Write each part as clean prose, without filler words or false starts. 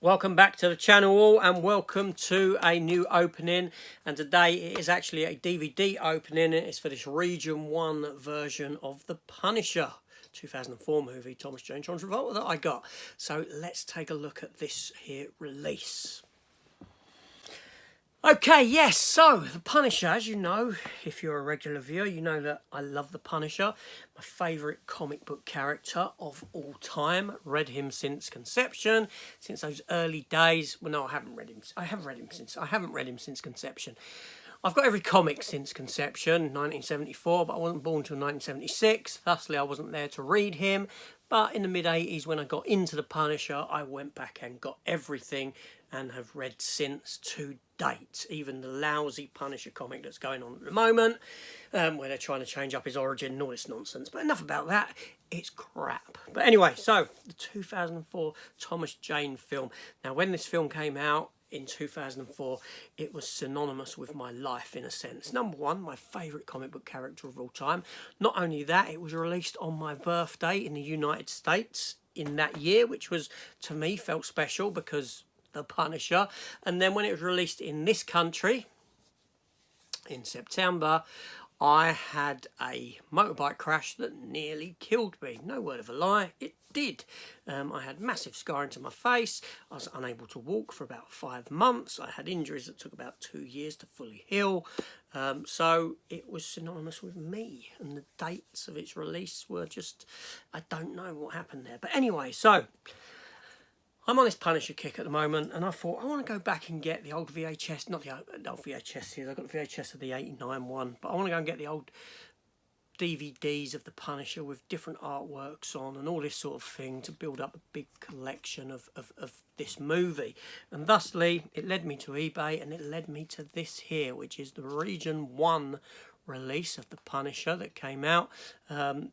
Welcome back to the channel all, and welcome to a new opening. And today it is actually a DVD opening. It's for this Region 1 version of The Punisher 2004 movie, Thomas Jane, John Travolta, that I got. So let's take a look at this here release. Okay, yes, so The Punisher, as you know, if you're a regular viewer, you know that I love The Punisher. My favourite comic book character of all time. Read him since conception, since those early days. Well, no, I haven't read him. I haven't read him since conception. I've got every comic since conception, 1974, but I wasn't born until 1976. Thusly, I wasn't there to read him. But in the mid-80s, when I got into The Punisher, I went back and got everything and have read since to date. Even the lousy Punisher comic that's going on at the moment, where they're trying to change up his origin and all this nonsense. But enough about that. It's crap. But anyway, so the 2004 Thomas Jane film. Now, when this film came out, in 2004, it was synonymous with my life in a sense. Number one, my favourite comic book character of all time. Not only that, it was released on my birthday in the United States in that year, which was, to me, felt special because The Punisher. And then when it was released in this country in September, I had a motorbike crash that nearly killed me. No word of a lie, it did. I had massive scarring to my face. I was unable to walk for about 5 months. I had injuries that took about 2 years to fully heal. So it was synonymous with me. And the dates of its release were just, I don't know what happened there. But anyway, so I'm on this Punisher kick at the moment, and I thought, I want to go back and get the old VHS, not the old VHS here, I've got the VHS of the 89 one, but I want to go and get the old DVDs of the Punisher with different artworks on and all this sort of thing to build up a big collection of this movie. And thusly, it led me to eBay, and it led me to this here, which is the Region 1 release of The Punisher that came out.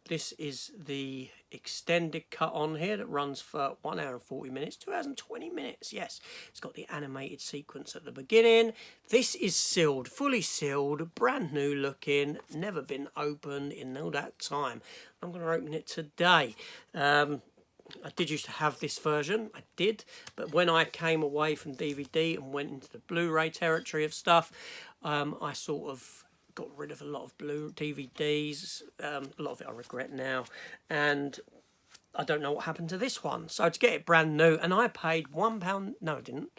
This is the extended cut on here that runs for 1 hour and 40 minutes, 2 hours and 20 minutes. Yes, it's got the animated sequence at the beginning. This is sealed, fully sealed, brand new looking, never been opened in all that time. I'm going to open it today. I did used to have this version, I did, but when I came away from DVD and went into the Blu-ray territory of stuff, I sort of got rid of a lot of DVDs, a lot of it I regret now, and I don't know what happened to this one. So to get it brand new, and I paid £1, no I didn't,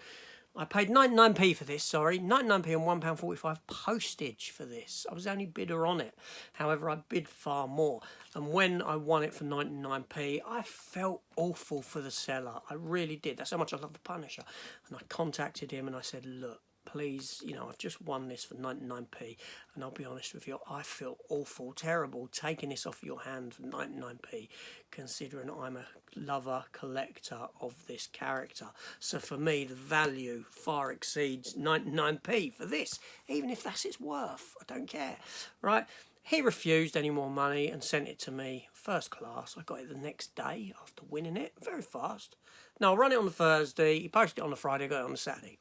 I paid 99p for this, sorry, 99p and £1.45 postage for this. I was the only bidder on it. However, I bid far more. And when I won it for 99p, I felt awful for the seller. I really did. That's how much I love The Punisher. And I contacted him and I said, look, please, you know, I've just won this for 99p, and I'll be honest with you, I feel awful, terrible taking this off your hand for 99p, considering I'm a lover, collector of this character. So for me, the value far exceeds 99p for this, even if that's its worth. I don't care, right? He refused any more money and sent it to me first class. I got it the next day after winning it, very fast. No, I run it on the Thursday, he posted it on the Friday, I got it on the Saturday.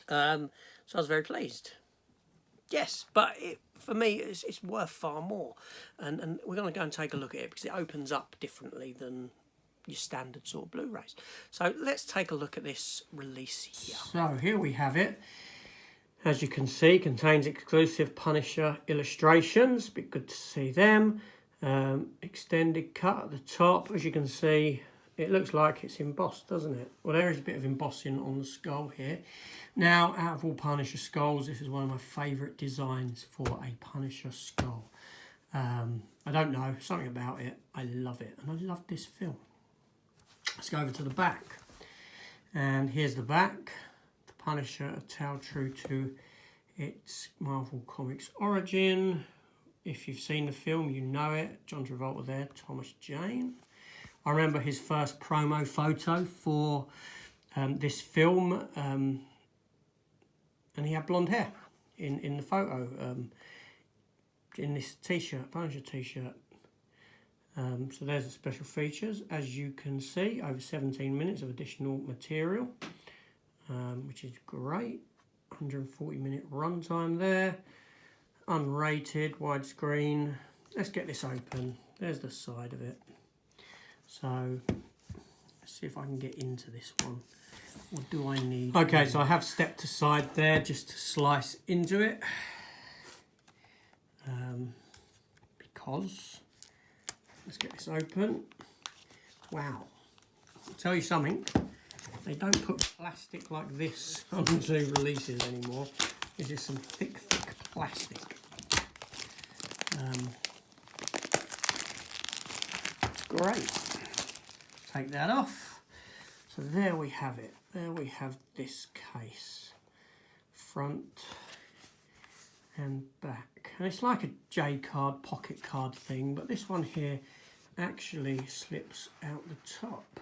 So I was very pleased. Yes, but for me, it's worth far more. And we're going to go and take a look at it because it opens up differently than your standard sort of Blu-rays. So let's take a look at this release here. So here we have it. As you can see, contains exclusive Punisher illustrations. Be good to see them. Extended cut at the top. As you can see, it looks like it's embossed, doesn't it? Well, there is a bit of embossing on the skull here. Now, out of all Punisher skulls, this is one of my favourite designs for a Punisher skull. I don't know, something about it. I love it, and I love this film. Let's go over to the back. And here's the back. The Punisher, a tale true to its Marvel Comics origin. If you've seen the film, you know it. John Travolta there, Thomas Jane. I remember his first promo photo for this film, and he had blonde hair in the photo, in this t-shirt, Punisher t-shirt. So there's the special features. As you can see, over 17 minutes of additional material, which is great. 140-minute runtime there. Unrated, widescreen. Let's get this open. There's the side of it. So Let's see if I can get into this one. What do I need? Okay, so I have stepped aside there just to slice into it. Because, let's get this open. Wow. I'll tell you something. They don't put plastic like this onto releases anymore. It's just some thick plastic. It's great. Take that off. So there we have it. There we have this case. Front and back. And it's like a J-card, pocket card thing, but this one here actually slips out the top.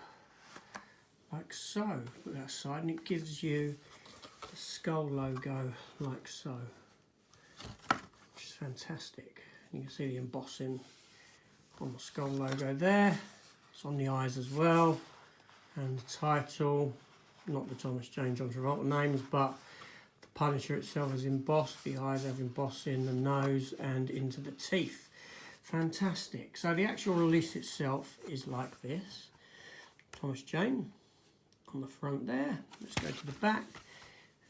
Like so. Put that aside and it gives you the skull logo like so. Which is fantastic. You can see the embossing on the skull logo there. It's on the eyes as well. And the title, not the Thomas Jane John Travolta names, but the Punisher itself is embossed. The eyes have embossing, the nose and into the teeth. Fantastic. So the actual release itself is like this. Thomas Jane on the front there. Let's go to the back.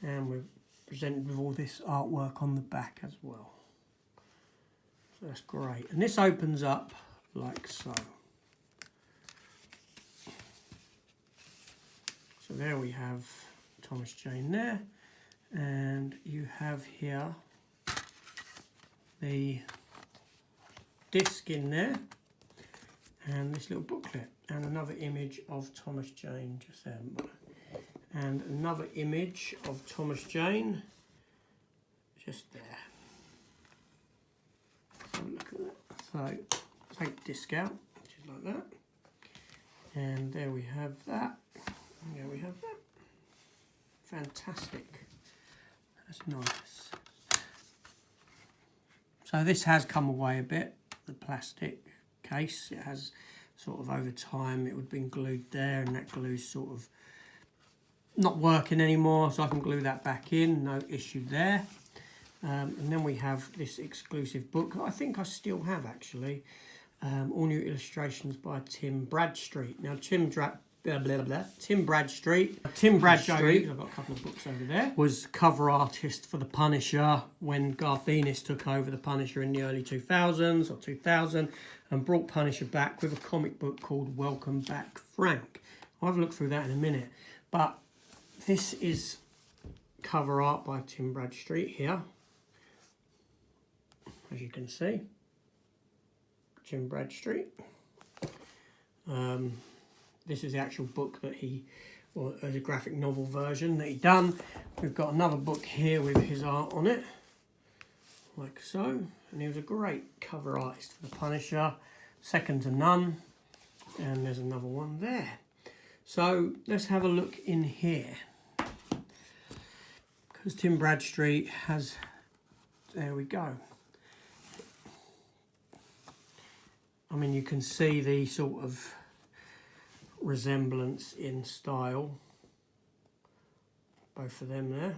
And we're presented with all this artwork on the back as well. So that's great. And this opens up like so. So there we have Thomas Jane there. And you have here the disc in there. And this little booklet. And another image of Thomas Jane just there. And another image of Thomas Jane just there. Have a look at that. So take disc out, which is like that. And there we have that. And there we have that. Fantastic. That's nice. So this has come away a bit, the plastic case. It has sort of over time, it would have been glued there, and that glue's sort of not working anymore, so I can glue that back in, no issue there. And then we have this exclusive book that I think I still have actually. All new illustrations by Tim Bradstreet. Now Tim Bradstreet, I've got a couple of books over there, was cover artist for The Punisher when Garth Ennis took over The Punisher in the early 2000s or 2000 and brought Punisher back with a comic book called Welcome Back Frank. I'll have a look through that in a minute. But this is cover art by Tim Bradstreet here, as you can see. Tim Bradstreet. This is the actual book that he, or as a graphic novel version that he done. We've got another book here with his art on it, like so. And he was a great cover artist for The Punisher, second to none. And there's another one there. So let's have a look in here. Because Tim Bradstreet has, there we go. I mean, you can see the sort of resemblance in style, both of them there.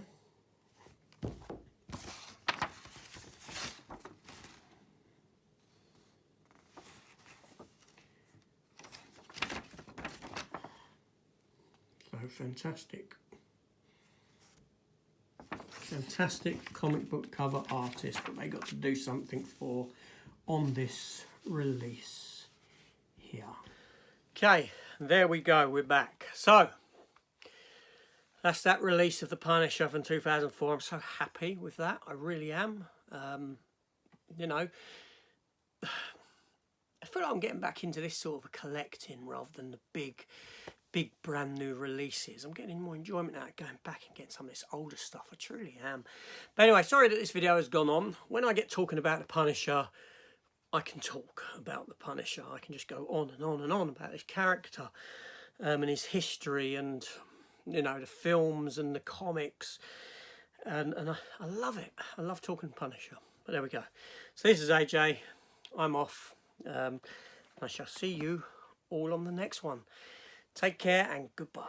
So fantastic. Fantastic comic book cover artist that they got to do something for on this release here. Okay, there we go, we're back. So that's that release of The Punisher from 2004. I'm so happy with that, I really am. You know, I feel like I'm getting back into this sort of a collecting rather than the big brand new releases. I'm getting more enjoyment out of going back and getting some of this older stuff. I truly am. But anyway, sorry that this video has gone on. When I get talking about The Punisher, I can talk about The Punisher. I can just go on and on and on about this character and his history and, you know, the films and the comics. And I love it. I love talking Punisher. But there we go. So this is AJ. I'm off. I shall see you all on the next one. Take care and goodbye.